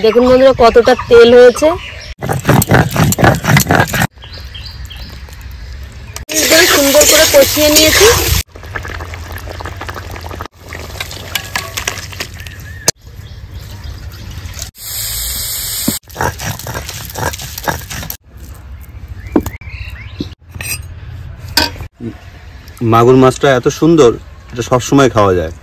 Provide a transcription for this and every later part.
দেখুন বন্ধুরা কতটা তেল হয়েছে। সুন্দর করে কষিয়ে নিয়েছি। মাগুর মাছটা এত সুন্দর, এটা সবসময় খাওয়া যায়।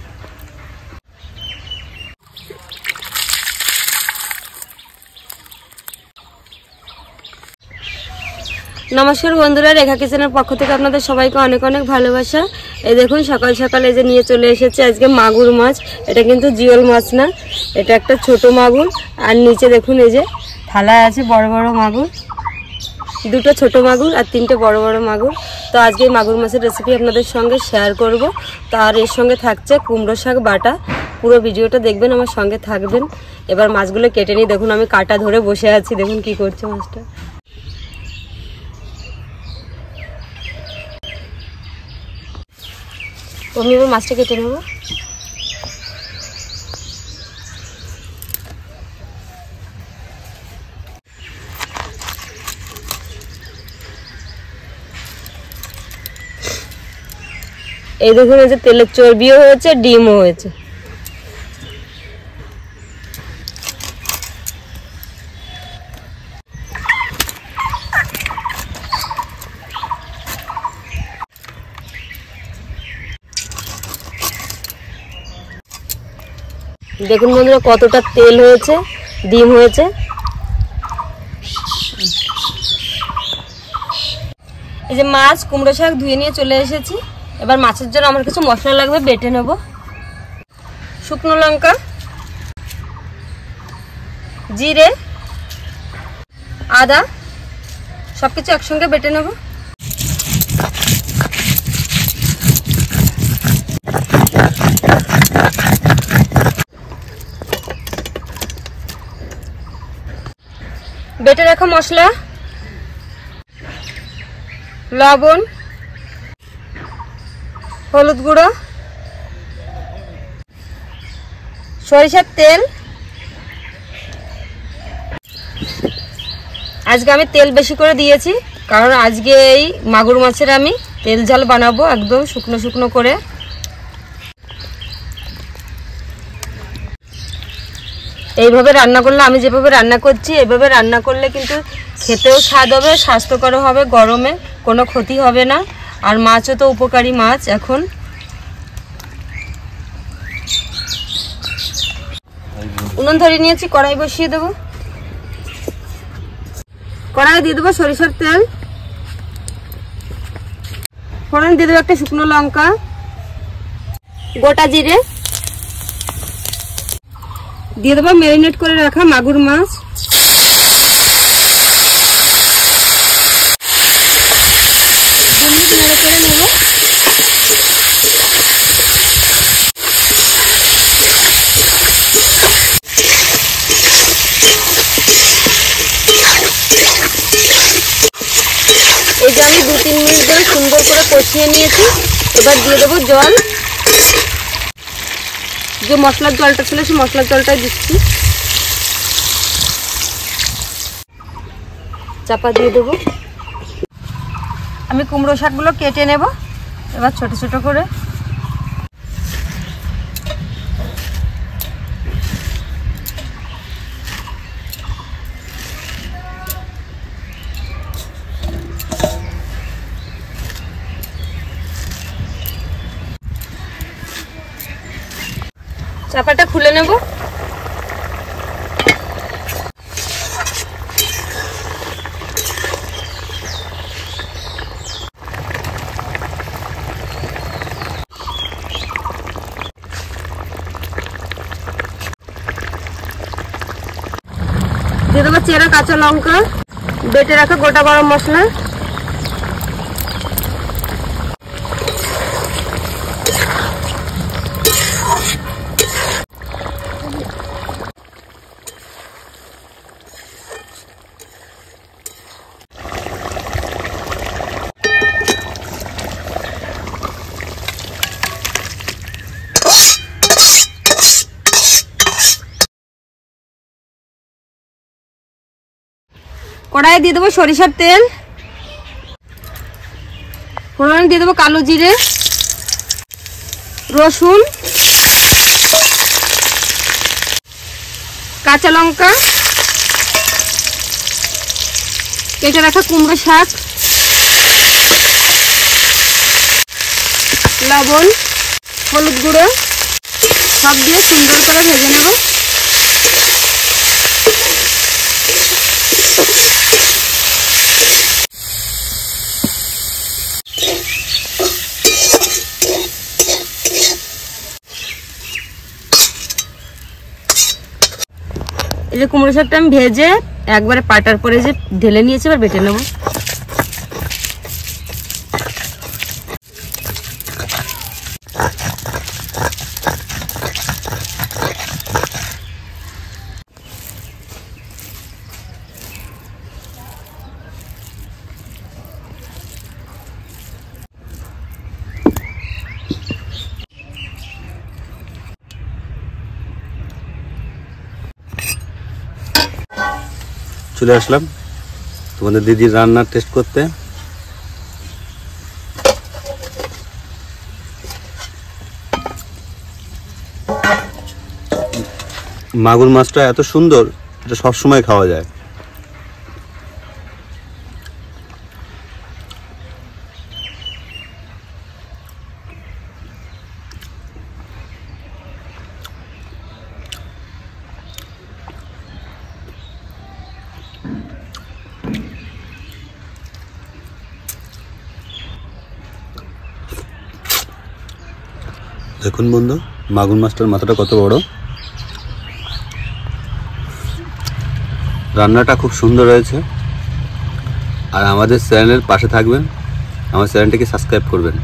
নমস্কার বন্ধুরা, রেখা কিচেনের পক্ষ থেকে আপনাদের সবাইকে অনেক অনেক ভালোবাসা। এই দেখুন সকাল সকাল এই যে নিয়ে চলে এসেছে আজকে মাগুর মাছ। এটা কিন্তু জিওল মাছ না, এটা একটা ছোট মাগুর। আর নিচে দেখুন এই যে থালায় আছে বড় বড় মাগুর, দুটো ছোট মাগুর আর তিনটে বড় বড় মাগুর। তো আজকে মাগুর মাছের রেসিপি আপনাদের সঙ্গে শেয়ার করব। তো আর এর সঙ্গে থাকছে কুমড়ো শাক বাটা। পুরো ভিডিওটা দেখবেন, আমার সঙ্গে থাকবেন। এবার মাছগুলো কেটে নিই। দেখুন আমি কাটা ধরে বসে আছি, দেখুন কি করছে মাছটা। আমি এবার মাছটা কেটে নেব। এই দেখুন এই যে তেলের চর্বিও হয়েছে, ডিমও হয়েছে। দেখুন বন্ধুরা কতটা তেল হয়েছে, ডিম হয়েছে। এই যে মাছ কুমড়ো শাক ধুয়ে নিয়ে চলে এসেছি। এবার মাছের জন্য আমার কিছু মশলা লাগবে, বেটে নেব। শুকনো লঙ্কা, জিরে, আদা সবকিছু একসঙ্গে বেটে নেব। বেটে রাখা মশলা, লবণ, হলুদ গুঁড়ো, সরিষার তেল। আজকে আমি তেল বেশি করে দিয়েছি, কারণ আজকে এই মাগুর মাছের আমি তেল ঝাল বানাবো একদম শুকনো শুকনো করে। এইভাবে রান্না করলে, আমি যেভাবে রান্না করছি এইভাবে রান্না করলে কিন্তু খেতেও স্বাদ হবে, স্বাস্থ্যকর হবে, গরমে কোনো ক্ষতি হবে না। আর মাছও তো উপকারী মাছ। এখন উনুন ধরিয়ে নিয়েছি, কড়াই বসিয়ে দেবো। কড়াই দিয়ে দেবো সরিষার তেল, ফোড়ন দিয়ে দেবো একটা শুকনো লঙ্কা, গোটা জিরে, দিয়ে দেবো ম্যারিনেট করে রাখা মাগুর মাছ। এই যে আমি 2-3 মিনিট ধরে সুন্দর করে কষিয়ে নিয়েছি। এবার দিয়ে দেবো জল। যে মশলার জলটা ছিল সেই মশলার জলটাই দিচ্ছি। চাপা দিয়ে দেবো। আমি কুমড়ো শাকগুলো কেটে নেব এবার ছোট ছোট করে। চাপাটা খুলে নেব। দিয়ে দেবো চেরা কাঁচা লঙ্কা, বেটে রাখা গোটা গরম মশলা, কড়াইয়ে দিয়ে দেবো সরিষার তেল, ফোড়নে দিয়ে দেবো কালো জিরে, রসুন, কাঁচা লঙ্কা, কেটে রাখা কুমড়ো শাক, লবণ, হলুদ গুঁড়ো সব দিয়ে সুন্দর করে ভেজে নেব। এই যে কুমড়ো শাকটা আমি ভেজে একবারে পাটার পরে যে ঢেলে নিয়েছি, এবার বেটে নেব। চলে আসলাম তোমাদের দিদির রান্নার টেস্ট করতে। মাগুর মাছটা এত সুন্দর, এটা সবসময় খাওয়া যায়। দেখুন বন্ধু, মাগুর মাছটার মাথাটা কত বড়। রান্নাটা খুব সুন্দর হয়েছে। আর আমাদের চ্যানেলের পাশে থাকবেন, আমার চ্যানেলটিকে সাবস্ক্রাইব করবেন।